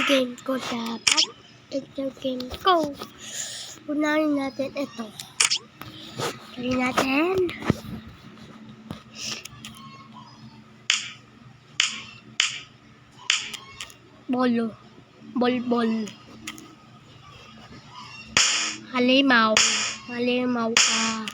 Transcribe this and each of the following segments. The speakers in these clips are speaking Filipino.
game ko dapat. Ito game ko. Unahin natin ito. Try natin. Bolo. Bol. Halimaw. Halimaw ka.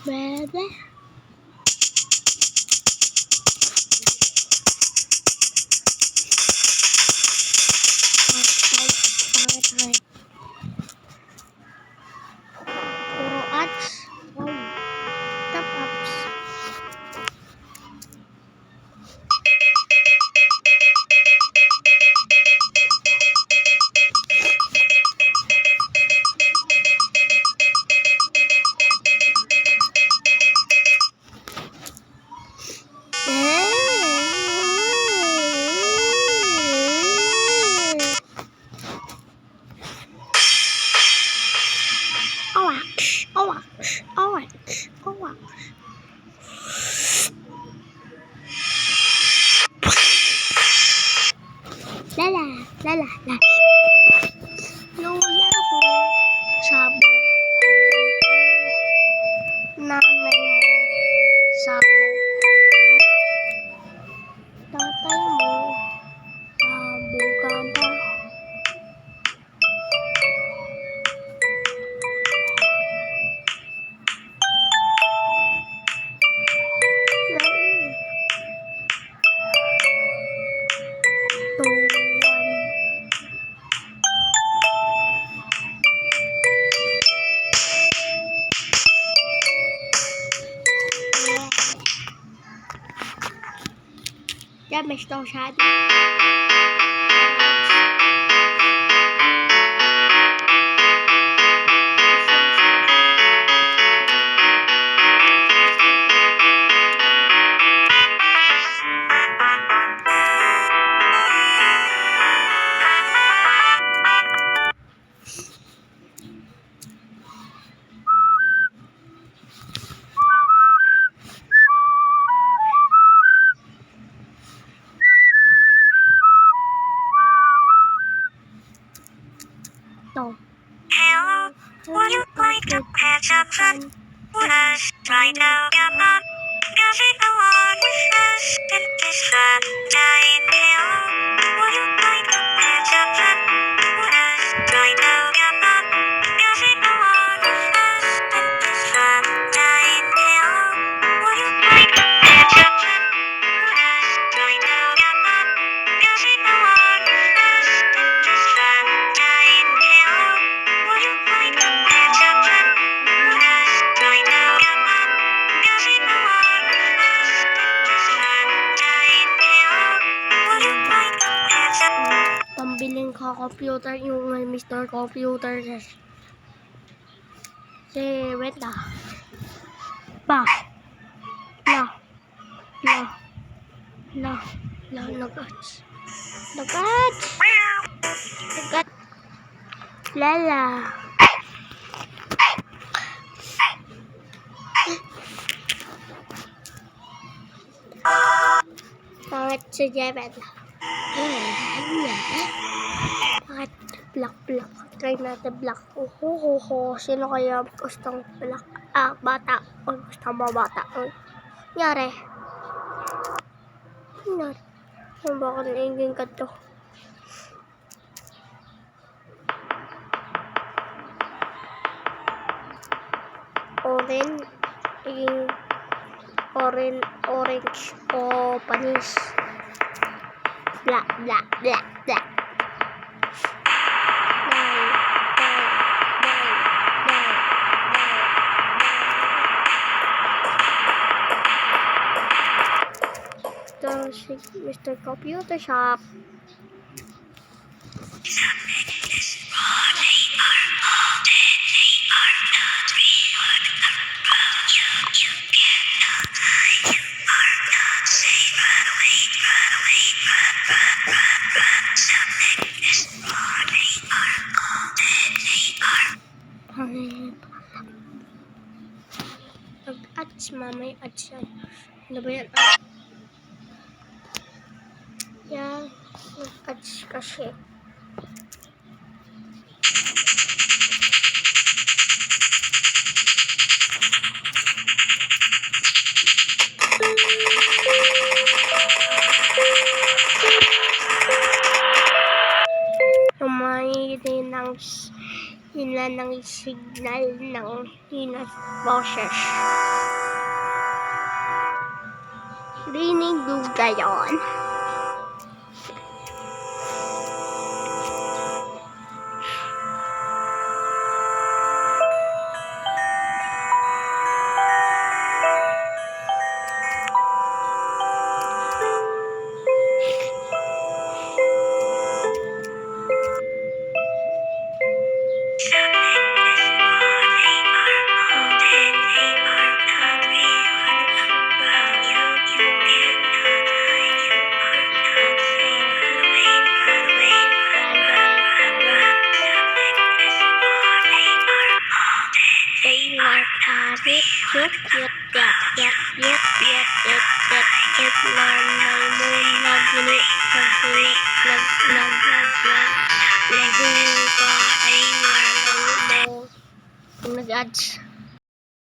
Bebe. Puro ads. Wow. Top ups. Lala. Lola ko, sabo. Nanay mo, sabo. Tatay mo, sabo ka na. Ya me estou chateado. Hello, would you like to catch up fun with us? Try to come on, getting along with us in this fun time. Hello, would you like to catch up fun with us? Try to come on, getting along with us in this fun time. Hello, would you like to catch up fun with us? Try to come on, getting along with us in this fun time. Hello. Would you like to catch up fun with us? Try to come on, getting along with us in this fun time. Hello. Would you like to catch up? Pambiling ka computer yung Mr. Computer. Wait na. Nagats. Lala. Bakit si Jebet? Bakit black? Try natin black. Sino kaya gustong black? Bata. Gusto mo bata? Nangyari? Ano ba kung naingin ka to? Orange. maging orange o panis. Bla bla bla bla. Ito si Mr. Computer Shop. Mag-ads, mamay ads yan. Ano ba yan? Yan, mag-ads kasi. Hina ng signal ng hinas boses. Rinig ba yun? Nag-ads.